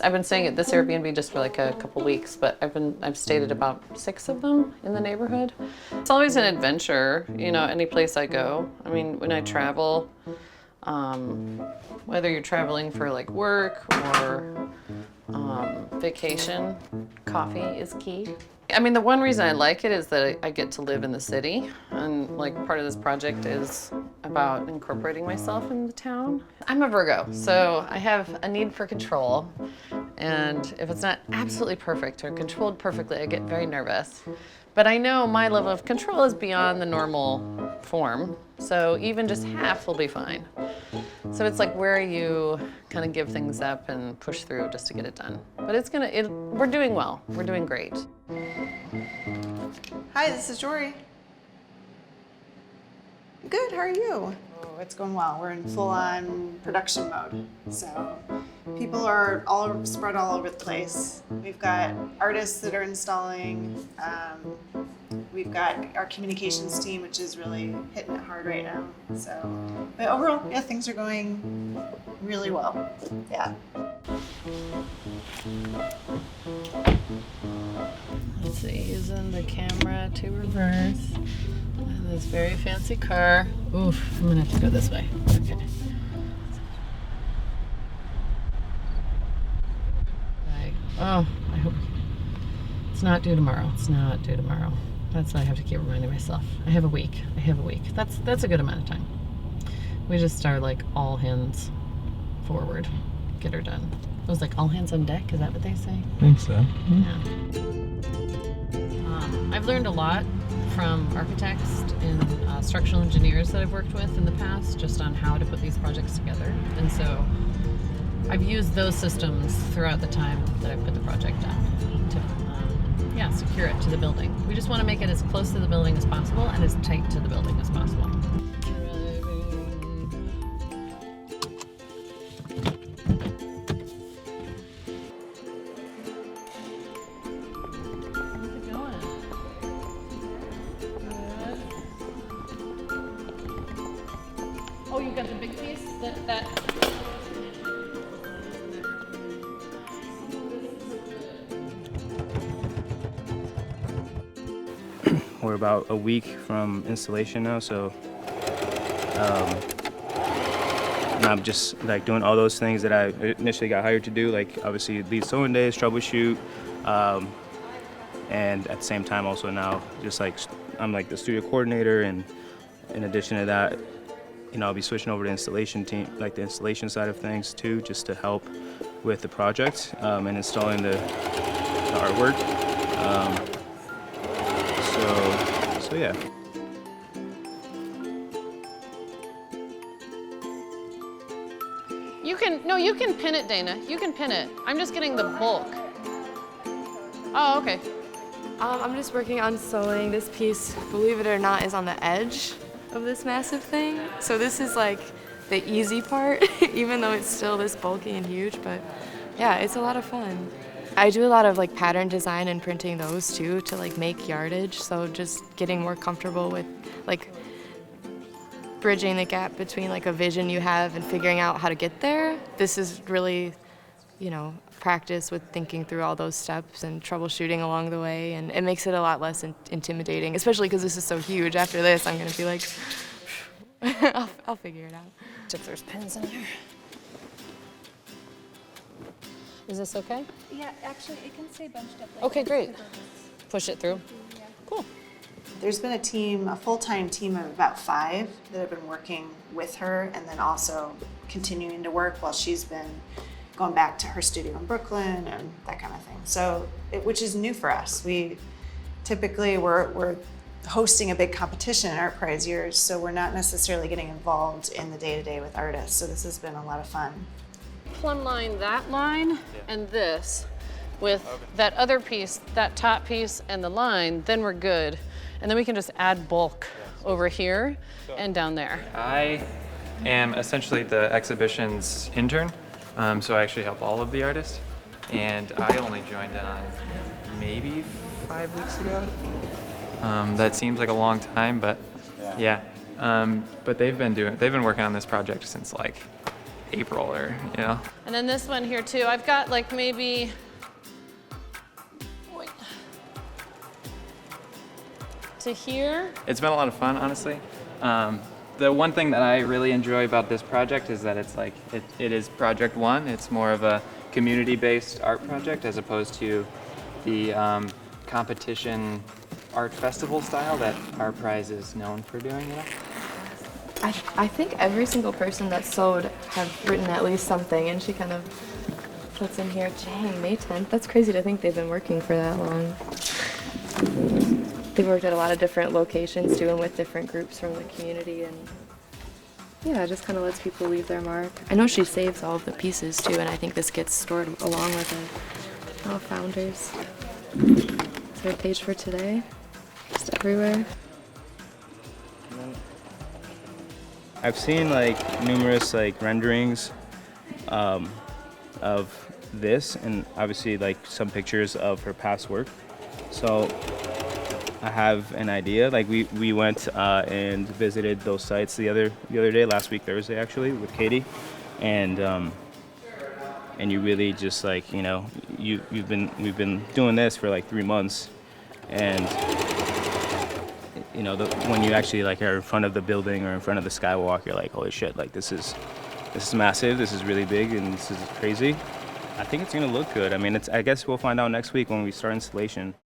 I've been staying at this Airbnb just for like a couple weeks, but I've stayed at about 6 of them in the neighborhood. It's always an adventure, you know, any place I go. I mean, when I travel, whether you're traveling for like work or vacation, coffee is key. I mean, the one reason I like it is that I get to live in the city, and like part of this project is about incorporating myself in the town. I'm a Virgo, so I have a need for control, and if it's not absolutely perfect or controlled perfectly, I get very nervous. But I know my level of control is beyond the normal form, so even just half will be fine. So it's like where you kind of give things up and push through just to get it done. But we're doing well. We're doing great. Hi, this is Jory. Good, how are you? Oh, it's going well. We're in full-on production mode. So people are spread all over the place. We've got artists that are installing. We've got our communications team, which is really hitting it hard right now. So, but overall, yeah, things are going really well. Yeah. Let's see, using the camera to reverse. And this very fancy car. Oof, I'm gonna have to go this way. Okay. Right. Oh, I hope it's not due tomorrow. It's not due tomorrow. That's what I have to keep reminding myself. I have a week. That's a good amount of time. We just are like all hands forward, get her done. It was like all hands on deck, is that what they say? I think so. Yeah. I've learned a lot from architects and structural engineers that I've worked with in the past just on how to put these projects together. And so I've used those systems throughout the time that I've put the project on to secure it to the building. We just want to make it as close to the building as possible and as tight to the building as possible. Oh, you got the big piece? That. We're about a week from installation now, so I'm just like doing all those things that I initially got hired to do, like obviously lead sewing days, troubleshoot, and at the same time also now just like I'm like the studio coordinator, and in addition to that, you know, I'll be switching over to installation team, like the installation side of things too, just to help with the project and installing the artwork. So yeah. You can pin it, Dana. You can pin it. I'm just getting the bulk. Oh, okay. I'm just working on sewing. This piece, believe it or not, is on the edge of this massive thing. So this is like the easy part, even though it's still this bulky and huge, but yeah, it's a lot of fun. I do a lot of like pattern design and printing those too to like make yardage, so just getting more comfortable with like bridging the gap between like a vision you have and figuring out how to get there. This is really, you know, practice with thinking through all those steps and troubleshooting along the way, and it makes it a lot less intimidating, especially because this is so huge. After this, I'm gonna be like, I'll figure it out. If there's pins in there. Is this okay? Yeah, actually, it can stay bunched up like Okay, this. great. Push it through. Yeah. Cool. There's been a full-time team of about 5 that have been working with her, and then also continuing to work while she's been going back to her studio in Brooklyn and that kind of thing. So, which is new for us. We typically we're hosting a big competition in ArtPrize years, so we're not necessarily getting involved in the day-to-day with artists. So this has been a lot of fun. Plumb line that line and this with that other piece, that top piece and the line, then we're good. And then we can just add bulk over here and down there. I am essentially the exhibition's intern, so I actually help all of the artists. And I only joined on maybe 5 weeks ago. That seems like a long time, but yeah. But they've been working on this project since like April or, you know. And then this one here too, I've got like maybe, wait, to here. It's been a lot of fun, honestly. The one thing that I really enjoy about this project is that it's like, it is project one. It's more of a community-based art project as opposed to the competition art festival style that ArtPrize is known for doing, you know? I think every single person that sewed have written at least something, and she kind of puts in here, dang, May 10th? That's crazy to think they've been working for that long. They've worked at a lot of different locations too, and with different groups from the community, and yeah, it just kind of lets people leave their mark. I know she saves all of the pieces too, and I think this gets stored along with it. Oh, founders. Is there a page for today? Just everywhere. I've seen like numerous like renderings of this, and obviously like some pictures of her past work. So I have an idea. Like we went and visited those sites the other day, last week Thursday actually, with Katie, and you really just like, you know, we've been doing this for like 3 months, and you know, when you actually like are in front of the building or in front of the skywalk, you're like, holy shit, like this is massive, this is really big, and this is crazy. I think it's gonna look good. I mean, I guess we'll find out next week when we start installation.